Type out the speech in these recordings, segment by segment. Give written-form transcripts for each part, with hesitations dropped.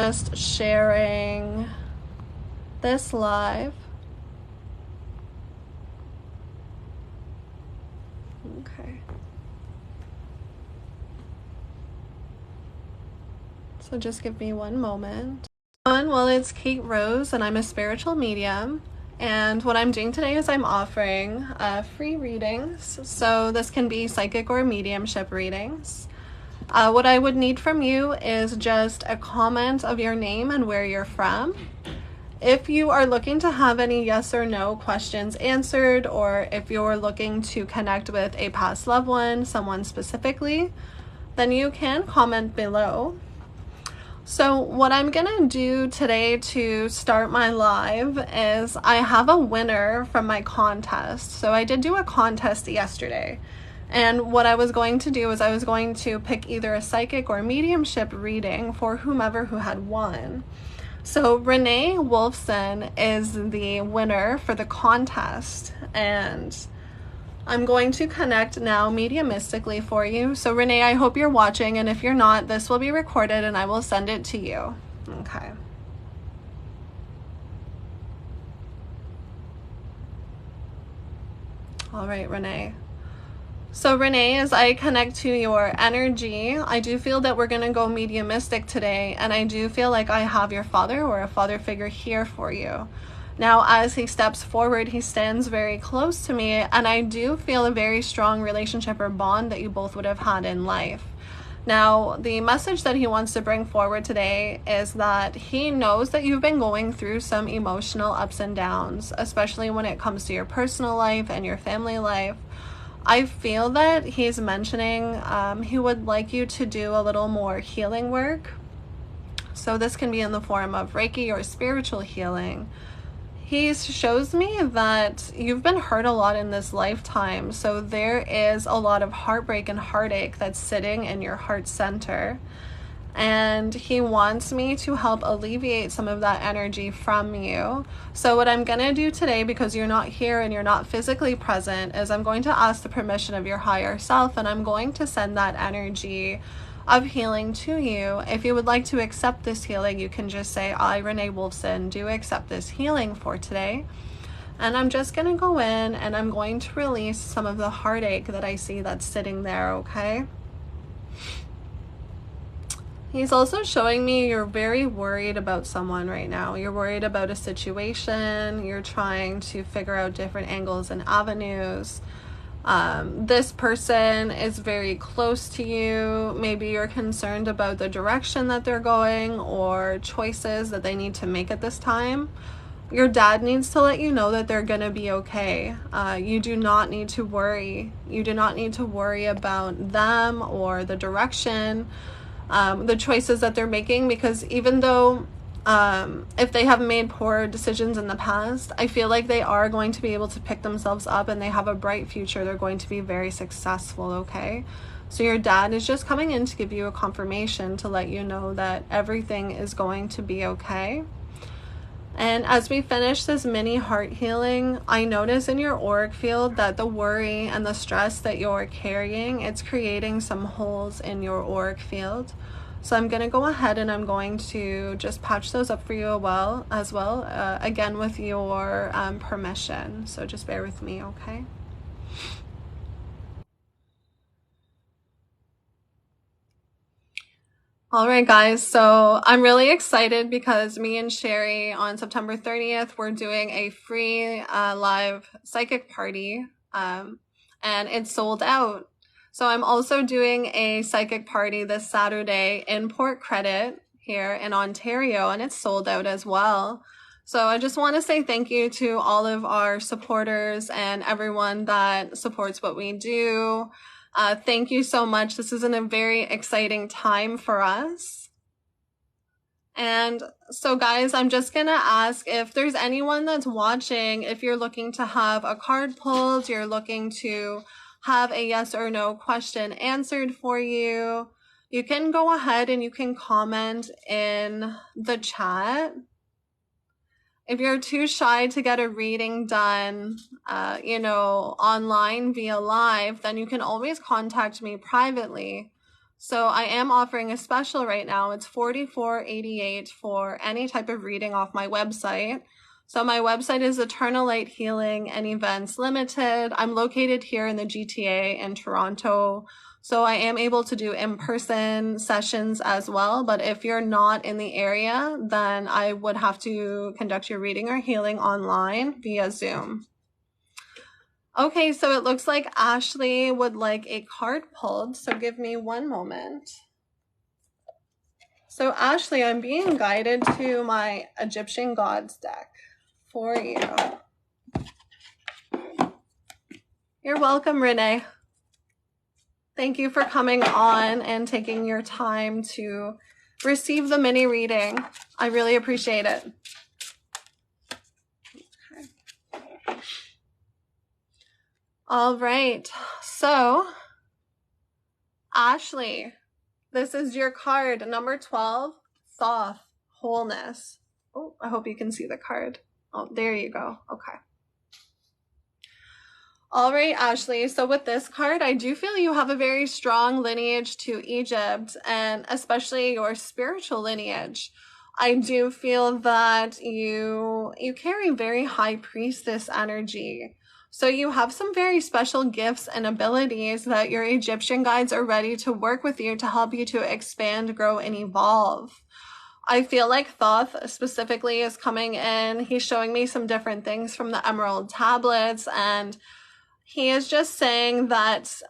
Just sharing this live. Okay. So just give me one moment. Well, it's Kate Rose, and I'm a spiritual medium. And what I'm doing today is I'm offering free readings. So this can be psychic or mediumship readings. What I would need from you is just a comment of your name and where you're from. If you are looking to have any yes or no questions answered, or if you're looking to connect with a past loved one, someone specifically, then you can comment below. So what I'm gonna do today to start my live is I have a winner from my contest. So I did do a contest yesterday. And what I was going to do is I was going to pick either a psychic or mediumship reading for whomever who had won. So Renee Wolfson is the winner for the contest, and I'm going to connect now mediumistically for you. So Renee, I hope you're watching, and if you're not, this will be recorded and I will send it to you. Okay. All right, Renee. So Renee, as I connect to your energy, I do feel that we're going to go mediumistic today, and I do feel like I have your father or a father figure here for you. Now, as he steps forward, he stands very close to me, and I do feel a very strong relationship or bond that you both would have had in life. Now, the message that he wants to bring forward today is that he knows that you've been going through some emotional ups and downs, especially when it comes to your personal life and your family life. I feel that he's mentioning he would like you to do a little more healing work. So this can be in the form of Reiki or spiritual healing. He shows me that you've been hurt a lot in this lifetime. So there is a lot of heartbreak and heartache that's sitting in your heart center. And he wants me to help alleviate some of that energy from you. So what I'm going to do today, because you're not here and you're not physically present, is I'm going to ask the permission of your higher self, and I'm going to send that energy of healing to you. If you would like to accept this healing, you can just say, I, Renee Wolfson, do accept this healing for today. And I'm just going to go in and I'm going to release some of the heartache that I see that's sitting there, okay? He's also showing me you're very worried about someone right now. You're worried about a situation. You're trying to figure out different angles and avenues. This person is very close to you. Maybe you're concerned about the direction that they're going or choices that they need to make at this time. Your dad needs to let you know that they're going to be okay. You do not need to worry. You do not need to worry about them or the direction, the choices that they're making, because even though if they have made poor decisions in the past, I feel like they are going to be able to pick themselves up and they have a bright future. They're going to be very successful, okay? So your dad is just coming in to give you a confirmation to let you know that everything is going to be okay. And as we finish this mini heart healing, I notice in your auric field that the worry and the stress that you're carrying, it's creating some holes in your auric field. So I'm going to go ahead and I'm going to just patch those up for you as well, again with your permission. So just bear with me, okay? All right, guys, so I'm really excited because me and Sherry on September 30th, we're doing a free live psychic party, and it's sold out. So I'm also doing a psychic party this Saturday in Port Credit here in Ontario, and it's sold out as well. So I just want to say thank you to all of our supporters and everyone that supports what we do. Thank you so much. This is a very exciting time for us. And so guys, I'm just going to ask if there's anyone that's watching, if you're looking to have a card pulled, you're looking to have a yes or no question answered for you, you can go ahead and you can comment in the chat. If you're too shy to get a reading done, online via live, then you can always contact me privately. So I am offering a special right now. It's $44.88 for any type of reading off my website. So my website is Eternal Light Healing and Events Limited. I'm located here in the GTA in Toronto. So I am able to do in-person sessions as well. But if you're not in the area, then I would have to conduct your reading or healing online via Zoom. Okay, so it looks like Ashley would like a card pulled. So give me one moment. So Ashley, I'm being guided to my Egyptian Gods deck for you. You're welcome, Renee. Thank you for coming on and taking your time to receive the mini reading. I really appreciate it. Okay. All right. So, Ashley, this is your card, number 12, Thoth, Wholeness. Oh, I hope you can see the card. Oh, there you go. Okay. All right, Ashley. So with this card, I do feel you have a very strong lineage to Egypt, and especially your spiritual lineage. I do feel that you carry very high priestess energy. So you have some very special gifts and abilities that your Egyptian guides are ready to work with you to help you to expand, grow, and evolve. I feel like Thoth specifically is coming in. He's showing me some different things from the Emerald Tablets, and he is just saying that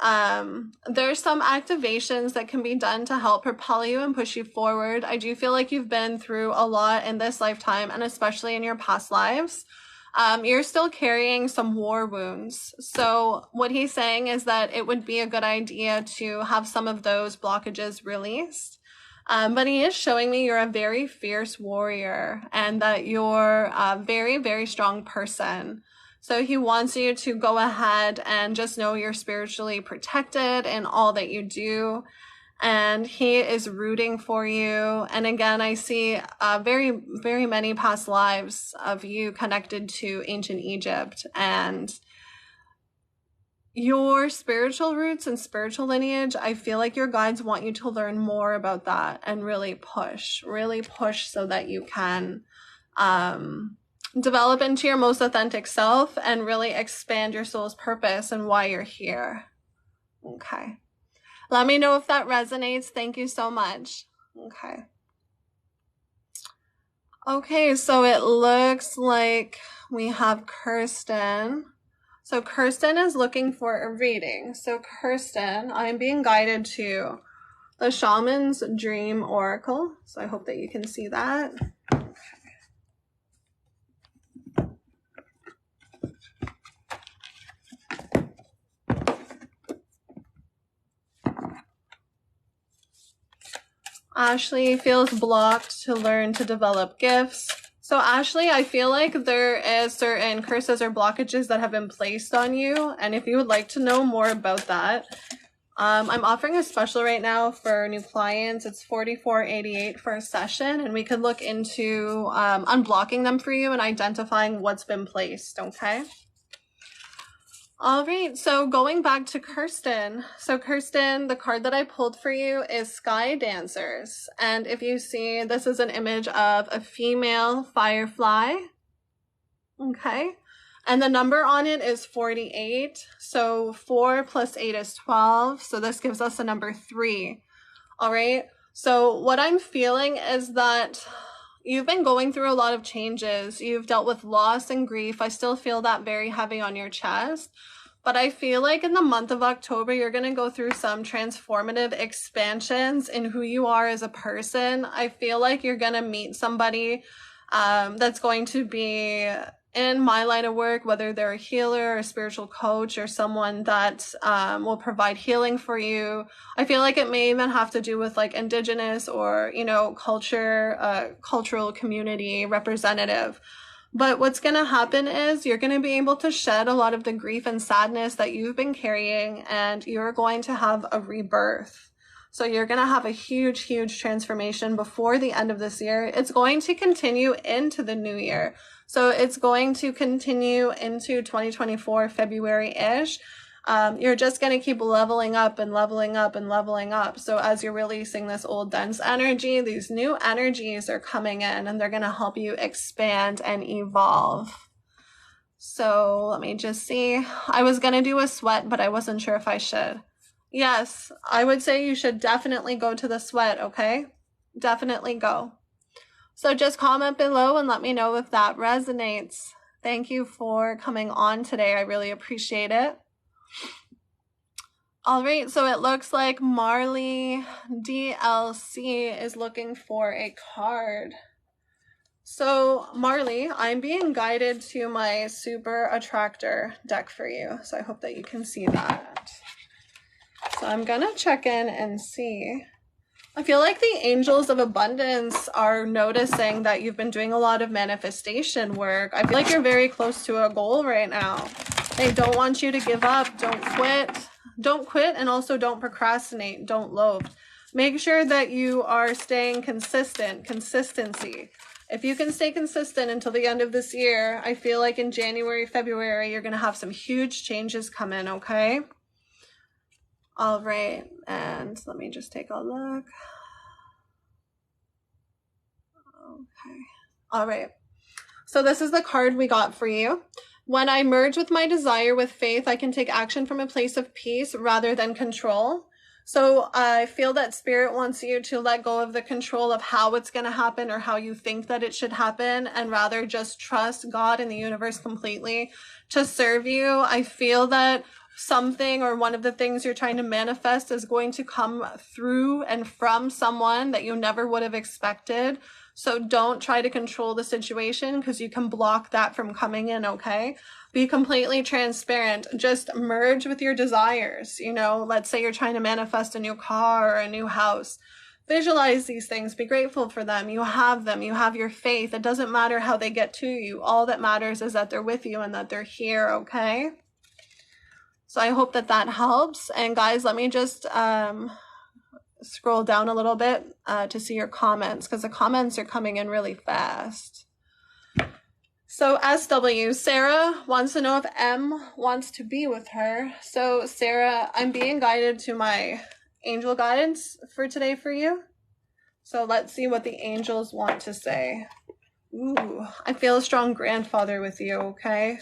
there's some activations that can be done to help propel you and push you forward. I do feel like you've been through a lot in this lifetime, and especially in your past lives. You're still carrying some war wounds. So what he's saying is that it would be a good idea to have some of those blockages released. But he is showing me you're a very fierce warrior and that you're a very, very strong person. So he wants you to go ahead and just know you're spiritually protected in all that you do. And he is rooting for you. And again, I see very, very many past lives of you connected to ancient Egypt. And your spiritual roots and spiritual lineage, I feel like your guides want you to learn more about that and really push so that you can develop into your most authentic self and really expand your soul's purpose and why you're here. Okay. Let me know if that resonates. Thank you so much. Okay. Okay, so it looks like we have Kirsten. So Kirsten is looking for a reading. So Kirsten, I'm being guided to the Shaman's Dream Oracle. So I hope that you can see that. Ashley feels blocked to learn to develop gifts. So Ashley, I feel like there is certain curses or blockages that have been placed on you. And if you would like to know more about that, I'm offering a special right now for new clients. It's $44.88 for a session, and we could look into unblocking them for you and identifying what's been placed, okay? All right, so going back to Kirsten. So Kirsten, the card that I pulled for you is Sky Dancers. And if you see, this is an image of a female firefly. Okay. And the number on it is 48. So 4 plus 8 is 12. So this gives us a number 3. All right. So what I'm feeling is that you've been going through a lot of changes. You've dealt with loss and grief. I still feel that very heavy on your chest. But I feel like in the month of October, you're going to go through some transformative expansions in who you are as a person. I feel like you're going to meet somebody that's going to be in my line of work, whether they're a healer, a spiritual coach, or someone that will provide healing for you. I feel like it may even have to do with like indigenous or, you know, cultural community representative. But what's going to happen is you're going to be able to shed a lot of the grief and sadness that you've been carrying, and you're going to have a rebirth. So you're going to have a huge, huge transformation before the end of this year. It's going to continue into the new year. So it's going to continue into 2024, February-ish. You're just going to keep leveling up and leveling up and leveling up. So as you're releasing this old dense energy, these new energies are coming in and they're going to help you expand and evolve. So let me just see. I was going to do a sweat, but I wasn't sure if I should. Yes, I would say you should definitely go to the sweat, okay? Definitely go. So just comment below and let me know if that resonates. Thank you for coming on today. I really appreciate it. All right, so it looks like Marley DLC is looking for a card. So Marley, I'm being guided to my Super Attractor deck for you. So I hope that you can see that. So I'm gonna check in and see. I feel like the angels of abundance are noticing that you've been doing a lot of manifestation work. I feel like you're very close to a goal right now. They don't want you to give up. Don't quit. Don't quit, and also don't procrastinate. Don't loaf. Make sure that you are staying consistent. Consistency. If you can stay consistent until the end of this year, I feel like in January, February, you're going to have some huge changes come in, okay? All right, and let me just take a look. Okay. All right. So this is the card we got for you. When I merge with my desire with faith, I can take action from a place of peace rather than control. So I feel that Spirit wants you to let go of the control of how it's going to happen or how you think that it should happen, and rather just trust God and the universe completely to serve you. I feel that something or one of the things you're trying to manifest is going to come through and from someone that you never would have expected. So don't try to control the situation, because you can block that from coming in, okay? Be completely transparent. Just merge with your desires. You know, let's say you're trying to manifest a new car or a new house. Visualize these things. Be grateful for them. You have them. You have your faith. It doesn't matter how they get to you. All that matters is that they're with you and that they're here, okay? So I hope that that helps. And guys, let me just scroll down a little bit to see your comments, because the comments are coming in really fast. So SW, Sarah wants to know if M wants to be with her. So Sarah, I'm being guided to my angel guidance for today for you. So let's see what the angels want to say. Ooh, I feel a strong grandfather with you, okay?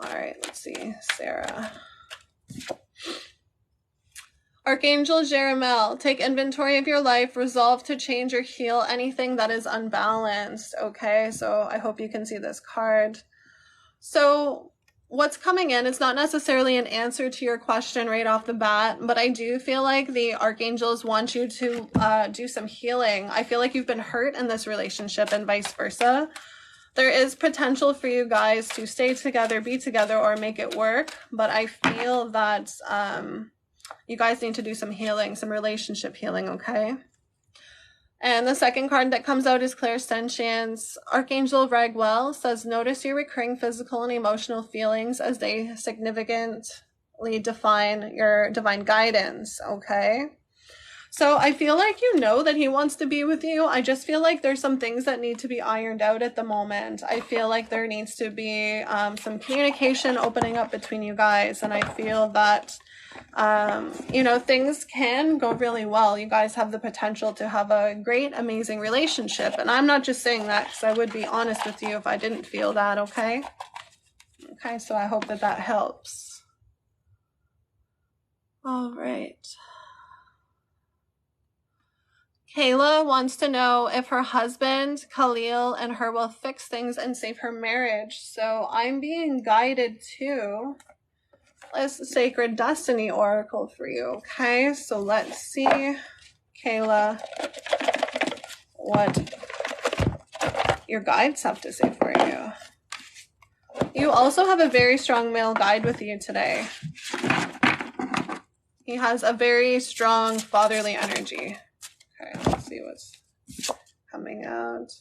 All right, let's see, Sarah. Archangel Jeremiel, take inventory of your life, resolve to change or heal anything that is unbalanced. Okay, so I hope you can see this card. So what's coming in, it's not necessarily an answer to your question right off the bat, but I do feel like the archangels want you to do some healing. I feel like you've been hurt in this relationship and vice versa. There is potential for you guys to stay together, be together, or make it work, but I feel that you guys need to do some healing, some relationship healing, okay? And the second card that comes out is Clairsentience. Archangel Raguel says, notice your recurring physical and emotional feelings as they significantly define your divine guidance, okay? So I feel like you know that he wants to be with you. I just feel like there's some things that need to be ironed out at the moment. I feel like there needs to be some communication opening up between you guys. And I feel that, you know, things can go really well. You guys have the potential to have a great, amazing relationship. And I'm not just saying that because I would be honest with you if I didn't feel that, okay? Okay, so I hope that that helps. All right. Kayla wants to know if her husband, Khalil, and her will fix things and save her marriage. So I'm being guided to this Sacred Destiny Oracle for you, okay? So let's see, Kayla, what your guides have to say for you. You also have a very strong male guide with you today. He has a very strong fatherly energy. Okay, let's see what's coming out.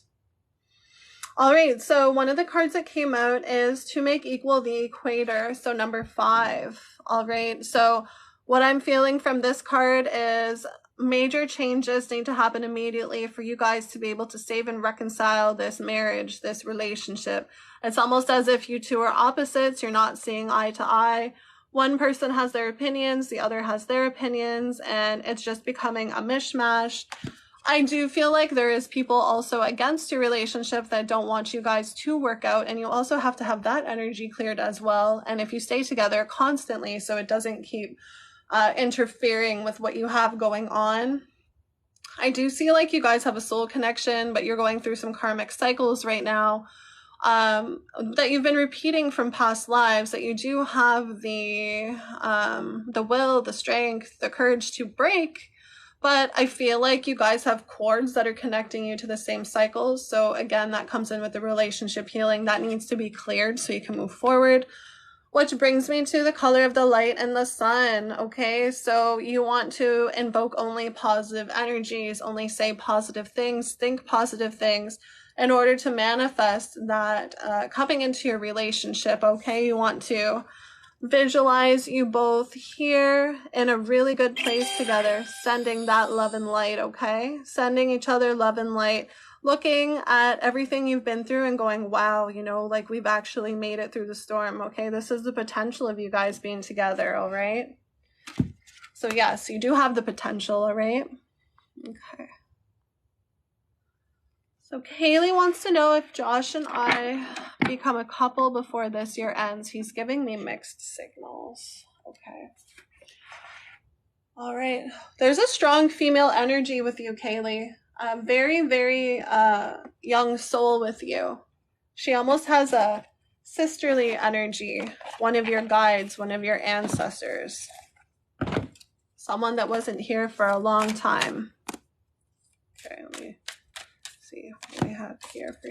All right, so one of the cards that came out is to make equal the equator, so number 5. All right, so what I'm feeling from this card is major changes need to happen immediately for you guys to be able to save and reconcile this marriage, this relationship. It's almost as if you two are opposites, you're not seeing eye to eye. one person has their opinions, the other has their opinions, and it's just becoming a mishmash. I do feel like there is people also against your relationship that don't want you guys to work out, and you also have to have that energy cleared as well. And if you stay together constantly so it doesn't keep interfering with what you have going on. I do see like you guys have a soul connection, but you're going through some karmic cycles right now that you've been repeating from past lives, that you do have the will, the strength, the courage to break. But I feel like you guys have cords that are connecting you to the same cycles. So again, that comes in with the relationship healing. That needs to be cleared so you can move forward. Which brings me to the color of the light and the sun, okay? So you want to invoke only positive energies, only say positive things, think positive things in order to manifest that coming into your relationship, okay? You want to visualize you both here in a really good place together, sending that love and light, okay? Sending each other love and light. Looking at everything you've been through and going, wow, you know, like we've actually made it through the storm, okay? This is the potential of you guys being together, all right? So yes, you do have the potential, all right? Okay. So Kaylee wants to know if Josh and I become a couple before this year ends. He's giving me mixed signals. Okay. All right. There's a strong female energy with you, Kaylee. Very, very young soul with you. She almost has a sisterly energy, one of your guides, one of your ancestors, someone that wasn't here for a long time. Okay, let me see what we have here for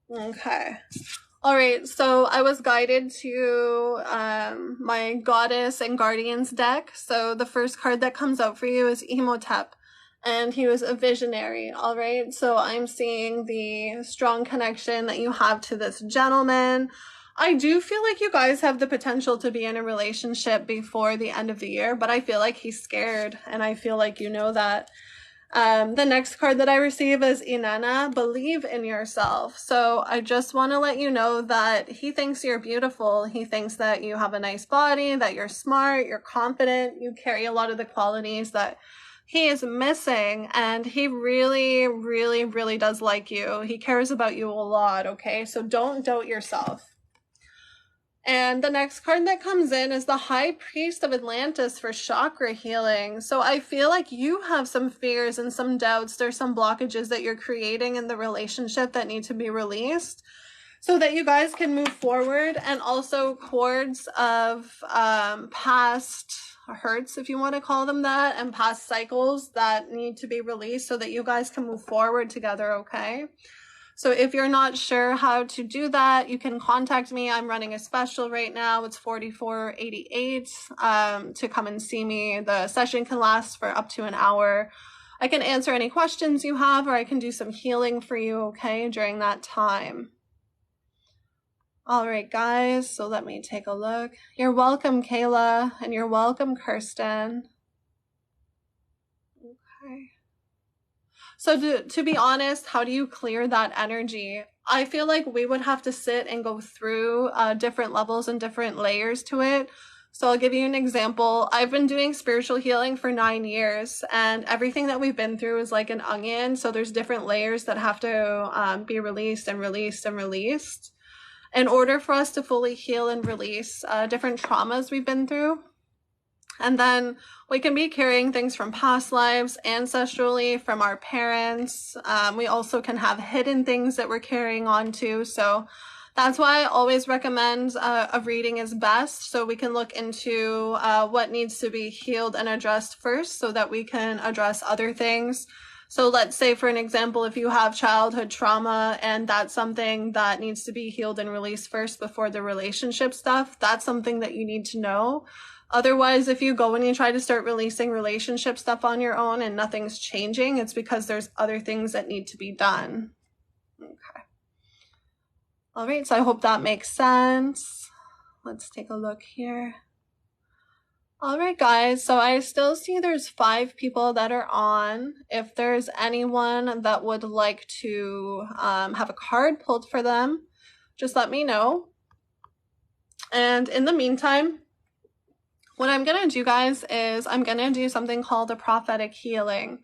you. Okay. All right, so I was guided to my Goddess and Guardians deck. So the first card that comes out for you is Imhotep, and he was a visionary, all right? So I'm seeing the strong connection that you have to this gentleman. I do feel like you guys have the potential to be in a relationship before the end of the year, but I feel like he's scared, and I feel like you know that. The next card that I receive is Inanna, believe in yourself. So I just want to let you know that he thinks you're beautiful. He thinks that you have a nice body, that you're smart, you're confident, you carry a lot of the qualities that he is missing. And he really, really, really does like you. He cares about you a lot, okay? So don't doubt yourself. And the next card that comes in is the High Priest of Atlantis for chakra healing. So I feel like you have some fears and some doubts. There's some blockages that you're creating in the relationship that need to be released so that you guys can move forward, and also cords of past hurts, if you want to call them that, and past cycles that need to be released so that you guys can move forward together, okay? So if you're not sure how to do that, you can contact me. I'm running a special right now. It's $44.88 to come and see me. The session can last for up to an hour. I can answer any questions you have, or I can do some healing for you, okay, during that time. All right, guys, so let me take a look. You're welcome, Kayla, and you're welcome, Kirsten. Okay. So to be honest, how do you clear that energy? I feel like we would have to sit and go through different levels and different layers to it. So I'll give you an example. I've been doing spiritual healing for 9 years, and everything that we've been through is like an onion. So there's different layers that have to be released and released and released in order for us to fully heal and release different traumas we've been through. And then we can be carrying things from past lives, ancestrally, from our parents. We also can have hidden things that we're carrying on to. So that's why I always recommend a reading is best, so we can look into what needs to be healed and addressed first so that we can address other things. So let's say, for an example, if you have childhood trauma and that's something that needs to be healed and released first before the relationship stuff, that's something that you need to know. Otherwise, if you go and you try to start releasing relationship stuff on your own and nothing's changing, it's because there's other things that need to be done. Okay. All right, so I hope that makes sense. Let's take a look here. All right, guys. So I still see there's 5 people that are on. If there's anyone that would like to have a card pulled for them, just let me know. And in the meantime, what I'm going to do, guys, is I'm going to do something called a prophetic healing.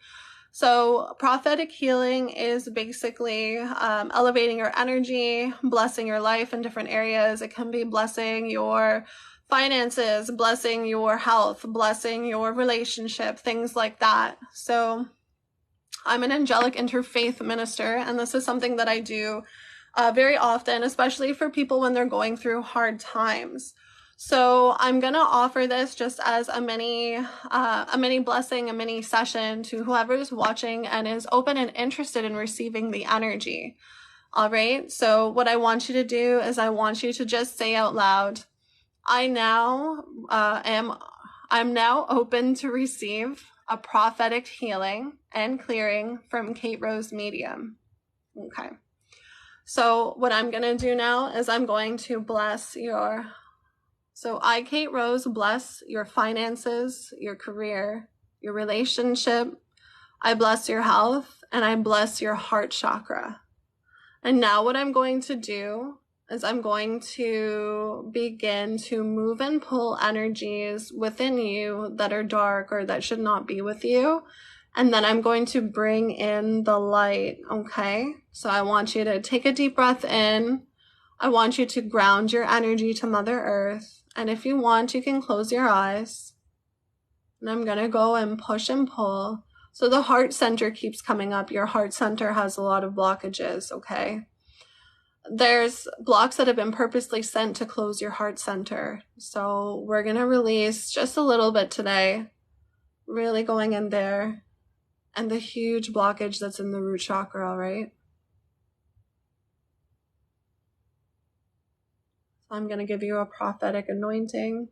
So prophetic healing is basically elevating your energy, blessing your life in different areas. It can be blessing your finances, blessing your health, blessing your relationship, things like that. So I'm an angelic interfaith minister, and this is something that I do very often, especially for people when they're going through hard times. So I'm gonna offer this just as a mini blessing, a mini session to whoever's watching and is open and interested in receiving the energy. All right. So what I want you to do is I want you to just say out loud, I'm now open to receive a prophetic healing and clearing from Kate Rose Medium. Okay. So what I'm going to do now is I'm going to bless I, Kate Rose, bless your finances, your career, your relationship. I bless your health, and I bless your heart chakra. And now what I'm going to do is I'm going to begin to move and pull energies within you that are dark or that should not be with you. And then I'm going to bring in the light, okay? So I want you to take a deep breath in. I want you to ground your energy to Mother Earth. And if you want, you can close your eyes. And I'm going to go and push and pull. So the heart center keeps coming up. Your heart center has a lot of blockages, okay? There's blocks that have been purposely sent to close your heart center. So we're going to release just a little bit today, really going in there, and the huge blockage that's in the root chakra, all right? So I'm going to give you a prophetic anointing.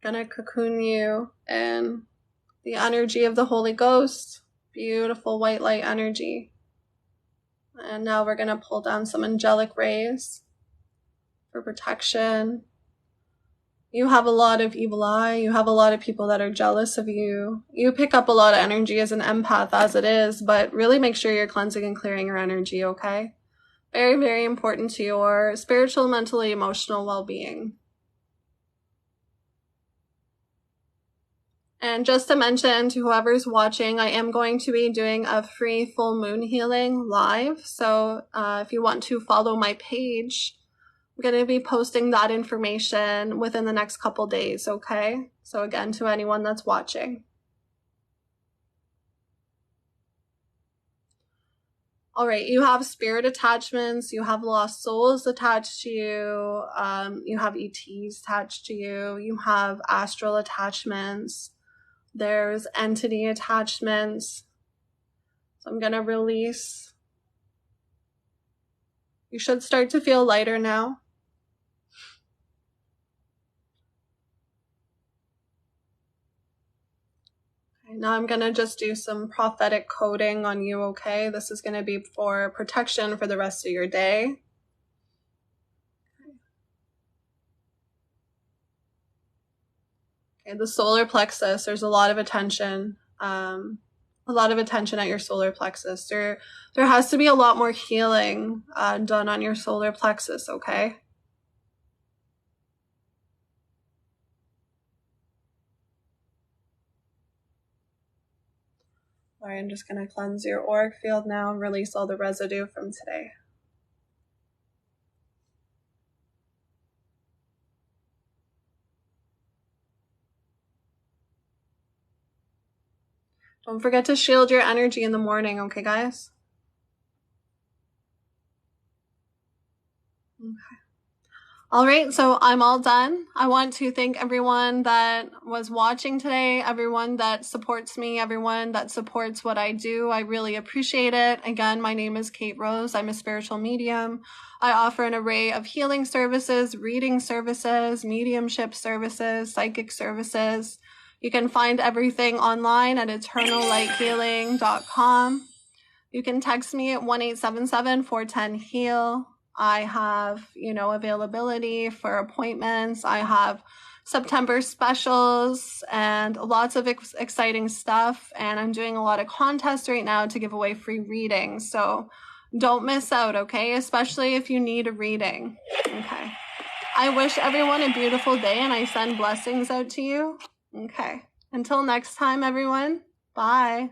Going to cocoon you in the energy of the Holy Ghost. Beautiful white light energy. And now we're going to pull down some angelic rays for protection. You have a lot of evil eye. You have a lot of people that are jealous of you. You pick up a lot of energy as an empath as it is, but really make sure you're cleansing and clearing your energy, okay? Very, very important to your spiritual, mentally, emotional well-being. And just to mention to whoever's watching, I am going to be doing a free full moon healing live. So if you want to follow my page, I'm going to be posting that information within the next couple days, okay? So again, to anyone that's watching. All right, you have spirit attachments, you have lost souls attached to you, you have ETs attached to you, you have astral attachments. There's entity attachments. So I'm going to release. You should start to feel lighter now. Okay, now I'm going to just do some prophetic coding on you, okay? This is going to be for protection for the rest of your day. Okay, the solar plexus, there's a lot of attention. At your solar plexus. There has to be a lot more healing done on your solar plexus, okay? All right, I'm just going to cleanse your auric field now and release all the residue from today. Don't forget to shield your energy in the morning, okay, guys? Okay. All right, so I'm all done. I want to thank everyone that was watching today, everyone that supports me, everyone that supports what I do. I really appreciate it. Again, my name is Kate Rose. I'm a spiritual medium. I offer an array of healing services, reading services, mediumship services, psychic services. You can find everything online at eternallighthealing.com. You can text me at 1-877-410-HEAL. I have, you know, availability for appointments. I have September specials and lots of exciting stuff. And I'm doing a lot of contests right now to give away free readings. So don't miss out, okay? Especially if you need a reading, okay? I wish everyone a beautiful day, and I send blessings out to you. Okay. Until next time, everyone. Bye.